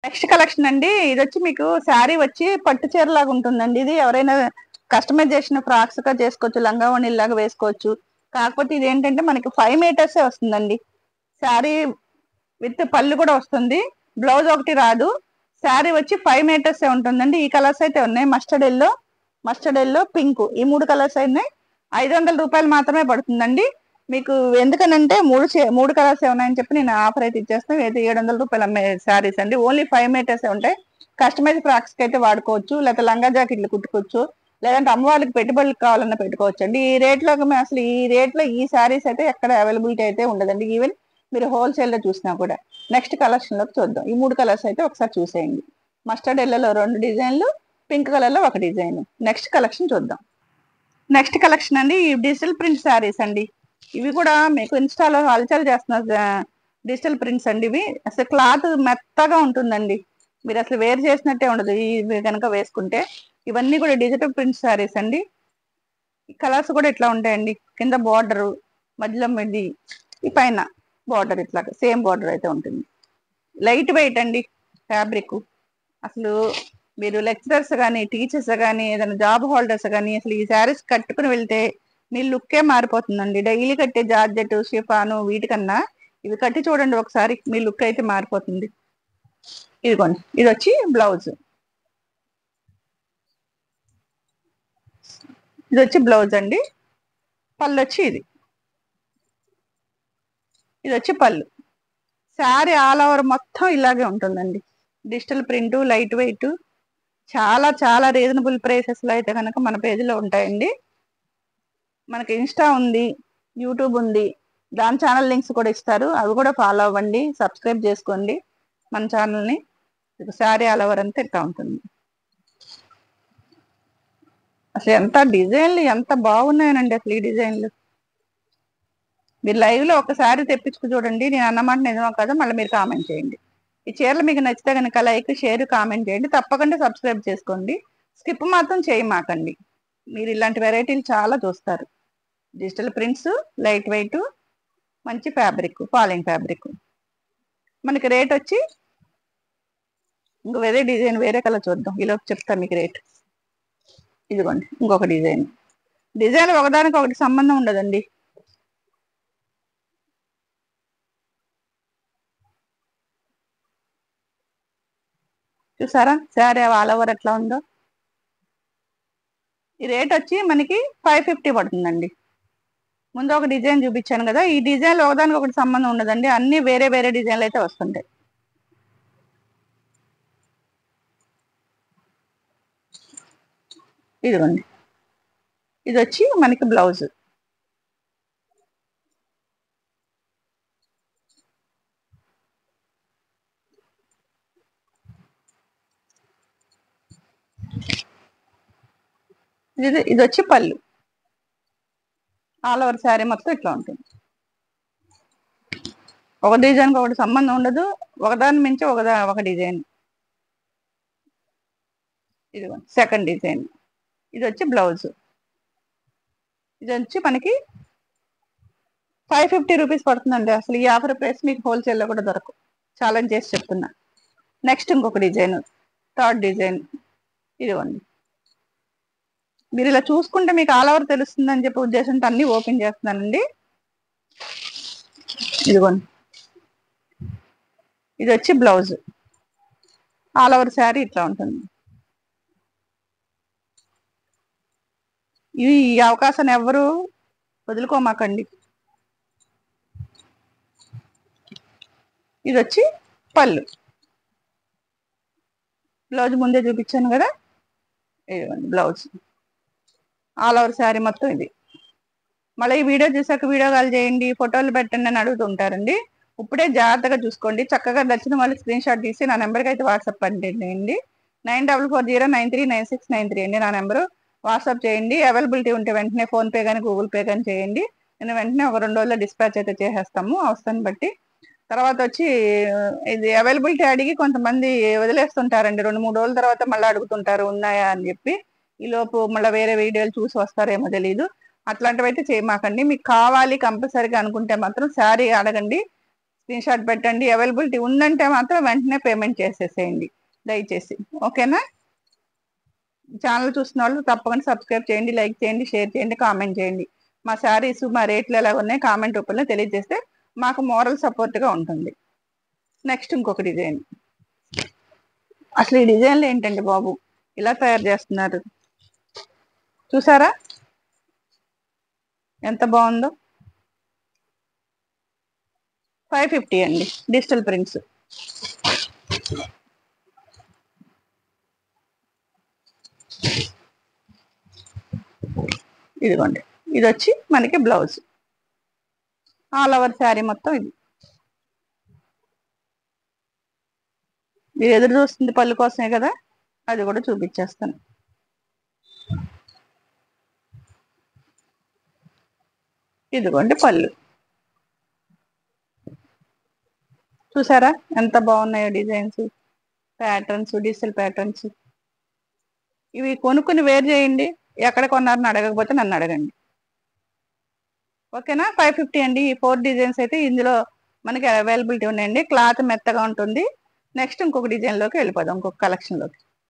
Next collection అండి. ఇది వచ్చి మీకు శారీ వచ్చి పట్టు చీర లాగా ఉంటుందండి. ఇది ఎవరైనా కస్టమైజ్ చేసిన ఫ్రాక్స్ గా చేసుకోవచ్చు, లంగా లాగా వేసుకోవచ్చు. కాకపోతే ఇది ఏంటంటే మనకి 5 మీటర్సే వస్తుందండి. శారీ విత్ పళ్ళు కూడా వస్తుంది. బ్లౌజ్ ఒకటి రాదు. శారీ వచ్చి 5 మీటర్సే ఉంటుందండి. ఈ కలర్స్ అయితే ఉన్నాయి. మస్టర్డ్ ఎల్లో, పింక్, ఈ 3 కలర్స్ ఉన్నాయి. 500 రూపాయలు మాత్రమే పడుతుందండి. మీకు ఎందుకనంటే మూడు కలర్స్ ఉన్నాయని చెప్పి నేను ఆఫర్ అయితే ఇచ్చేస్తాను. అయితే 700 రూపాయలు అమ్మే శారీస్ అండి. ఓన్లీ 5 మీటర్స్ ఉంటాయి. కస్టమైజ్ ఫ్రాక్స్ కి అయితే వాడుకోవచ్చు, లేకపోతే లంగా జాకెట్లు కుట్టుకోవచ్చు, లేదంటే అమ్మవాళ్ళకి పెట్టుబడులకు కావాలన్నా పెట్టుకోవచ్చు అండి. ఈ రేట్ లో అసలు ఈ రేట్ లో ఈ శారీస్ అయితే ఎక్కడ అవైలబిలిటీ అయితే ఉండదండి. ఈవెన్ మీరు హోల్సేల్ లో చూసినా కూడా. నెక్స్ట్ కలెక్షన్ లోకి చూద్దాం. ఈ 3 కలర్స్ అయితే ఒకసారి చూసేయండి. మస్టర్డ్ ఎల్లోలో 2 డిజైన్లు, పింక్ కలర్ లో 1 డిజైన్. నెక్స్ట్ కలెక్షన్ చూద్దాం. నెక్స్ట్ కలెక్షన్ అండి ఈ డిజిటల్ ప్రింట్ శారీస్ అండి. ఇవి కూడా మీకు ఇన్స్టాలో హల్చల్ చేస్తున్న డిజిటల్ ప్రింట్స్ అండి. ఇవి అసలు క్లాత్ మెత్తగా ఉంటుందండి. మీరు అసలు వేర్ చేసినట్టే ఉండదు ఇవి కనుక వేసుకుంటే. ఇవన్నీ కూడా డిజిటల్ ప్రింట్ శారీస్ అండి. కలర్స్ కూడా ఇట్లా ఉంటాయండి. కింద బార్డర్, మధ్యలో మిడి, ఈ పైన బార్డర్, ఇట్లా సేమ్ బార్డర్ అయితే ఉంటుంది. లైట్ వెయిట్ అండి ఫ్యాబ్రిక్. అసలు మీరు లెక్చరర్స్ కానీ, టీచర్స్ కానీ, ఏదైనా జాబ్ హోల్డర్స్ కానీ అసలు ఈ శారీస్ కట్టుకుని వెళ్తే మీ లుక్కే మారిపోతుందండి. డైలీ కట్టే జార్జెట్, షిఫాను వీటికన్నా ఇవి కట్టి చూడండి ఒకసారి, మీ లుక్ అయితే మారిపోతుంది. ఇదిగోండి, ఇది వచ్చి బ్లౌజ్. ఇది వచ్చి బ్లౌజ్ అండి. పళ్ళు వచ్చి ఇది వచ్చి పళ్ళు. శారీ ఆల్ ఓవర్ మొత్తం ఇలాగే ఉంటుందండి. డిజిటల్ ప్రింట్, లైట్ వెయిట్, చాలా చాలా రీజనబుల్ ప్రైసెస్ లో అయితే కనుక మన పేజీలో ఉంటాయండి. మనకి ఇన్స్టా ఉంది, యూట్యూబ్ ఉంది, దాని ఛానల్ లింక్స్ కూడా ఇస్తారు. అవి కూడా ఫాలో అవ్వండి, సబ్స్క్రైబ్ చేసుకోండి మన ఛానల్ని. శారీ ఆల్ ఓవర్ అంతా ఇట్లా ఉంటుంది. అసలు ఎంత డిజైన్లు ఎంత బాగున్నాయనండి అసలు ఈ డిజైన్లు. మీరు లైవ్ లో ఒకసారి తెప్పించుకు చూడండి. నేను అన్నమాట నిజమో కదా, మళ్ళీ మీరు కామెంట్ చేయండి. ఈ చీరలు మీకు నచ్చితే కనుక లైక్, షేర్, కామెంట్ చేయండి. తప్పకుండా సబ్స్క్రైబ్ చేసుకోండి. స్కిప్ మాత్రం చేయమాకండి. మీరు ఇలాంటి వెరైటీలు చాలా చూస్తారు. డిజిటల్ ప్రింట్స్, లైట్ వెయిట్, మంచి ఫ్యాబ్రిక్, ఫాలింగ్ ఫ్యాబ్రిక్. మనకి రేట్ వచ్చి ఇంకో వేరే డిజైన్, వేరే కలర్ చూద్దాం. ఇలా చెప్తాను మీకు రేట్. ఇదిగోండి ఇంకొక డిజైన్ ఒకదానికి ఒకటి సంబంధం ఉండదండి. చూసారా శారీ ఆల్ ఓవర్ ఎట్లా ఉందో. ఈ రేట్ వచ్చి మనకి 550 పడుతుందండి. ముందు ఒక డిజైన్ చూపించాను కదా, ఈ డిజైన్లు ఒకదానికి ఒకటి సంబంధం ఉండదండి. అన్ని వేరే వేరే డిజైన్లు అయితే వస్తుంటాయి. ఇదిగోండి, ఇది వచ్చి మనకి బ్లౌజ్. ఇది వచ్చి పళ్ళు. ఆల్ ఓవర్ శారీ మొత్తం ఇట్లా ఉంటుంది. ఒక డిజైన్కి ఒకటి సంబంధం ఉండదు, ఒకదాని మించి ఒక డిజైన్. ఇదిగోండి సెకండ్ డిజైన్. ఇది వచ్చి బ్లౌజ్. ఇది వచ్చి మనకి 550 రూపీస్ పడుతుందండి. అసలు ఈ ఆఫర్ ప్రైస్ మీకు హోల్సేల్లో కూడా దొరకవు. ఛాలెంజ్ చేసి చెప్తున్నా. నెక్స్ట్ ఇంకొక డిజైన్, థర్డ్ డిజైన్. ఇదిగోండి, మీరు ఇలా చూసుకుంటే మీకు ఆల్ ఓవర్ తెలుస్తుందని చెప్పి ఉద్దేశంతో అన్ని ఓపెన్ చేస్తున్నానండి. ఇదిగోండి, ఇది వచ్చి బ్లౌజ్. ఆల్ ఓవర్ శారీ ఇట్లా ఉంటుంది. ఈ అవకాశాన్ని ఎవరు వదులుకోమాకండి. ఇది వచ్చి పళ్ళు. బ్లౌజ్ ముందే చూపించాను కదా, ఇదిగోండి బ్లౌజ్. ఆల్ ఓవర్ శారీ మొత్తం ఇది. మళ్ళీ ఈ వీడియో చూసాక వీడియో కాల్ చేయండి, ఫోటోలు పెట్టండి అని అడుగుతుంటారండి. ఇప్పుడే జాగ్రత్తగా చూసుకోండి. చక్కగా నచ్చిన వాళ్ళు స్క్రీన్ షాట్ తీసి నా నెంబర్కి అయితే వాట్సాప్ పంపించండి. 9440939693 అండి నా నెంబరు. వాట్సాప్ చేయండి. అవైలబిలిటీ ఉంటే వెంటనే ఫోన్పే కానీ, గూగుల్ పే కానీ చేయండి. నేను వెంటనే ఒక 2 రోజుల్లో డిస్పాచ్ అయితే చేసేస్తాము అవసరాన్ని బట్టి. తర్వాత వచ్చి ఇది అవైలబిలిటీ అడిగి కొంతమంది వదిలేస్తుంటారండి. 2-3 రోజుల తర్వాత మళ్ళీ అడుగుతుంటారు ఉన్నాయా అని చెప్పి. ఈ లోపు మళ్ళీ వేరే వీడియోలు చూసి వస్తారేమో తెలీదు. అట్లాంటివి అయితే చేయమాకండి. మీకు కావాలి కంపల్సరీగా అనుకుంటే మాత్రం శారీ అడగండి. స్క్రీన్ షాట్ పెట్టండి. అవైలబిలిటీ ఉందంటే మాత్రం వెంటనే పేమెంట్ చేసేసేయండి దయచేసి, ఓకేనా? ఛానల్ చూసిన వాళ్ళు తప్పకుండా సబ్స్క్రైబ్ చేయండి, లైక్ చేయండి, షేర్ చేయండి, కామెంట్ చేయండి. మా శారీస్ మా రేట్లు ఎలా ఉన్నాయి కామెంట్ రూపంలో తెలియజేస్తే మాకు మోరల్ సపోర్ట్గా ఉంటుంది. నెక్స్ట్ ఇంకొక డిజైన్. అసలు ఈ డిజైన్లు ఏంటండి బాబు, ఇలా తయారు చేస్తున్నారు చూసారా ఎంత బాగుందో. 550 అండి, డిజిటల్ ప్రింట్స్. ఇదిగోండి, ఇది వచ్చి మనకి బ్లౌజ్. ఆల్ ఓవర్ శారీ మొత్తం ఇది. మీరు ఎదురు చూస్తుంది పళ్ళు కోసమే కదా, అది కూడా చూపించేస్తాను. ఇదిగోండి పళ్ళు. చూసారా ఎంత బాగున్నాయో డిజైన్స్, ప్యాటర్న్స్, డిజిటల్ ప్యాటర్న్స్. ఇవి కొనుక్కుని వేర్ చేయండి. ఎక్కడ కొన్నారని అడగకపోతే నన్ను అడగండి, ఓకేనా? 550 అండి. ఈ 4 డిజైన్స్ అయితే ఇందులో మనకి అవైలబిలిటీ ఉన్నాయండి. క్లాత్ మెత్తగా ఉంటుంది. నెక్స్ట్ ఇంకొక డిజైన్లోకి వెళ్ళిపోదాం, ఇంకొక కలెక్షన్లోకి.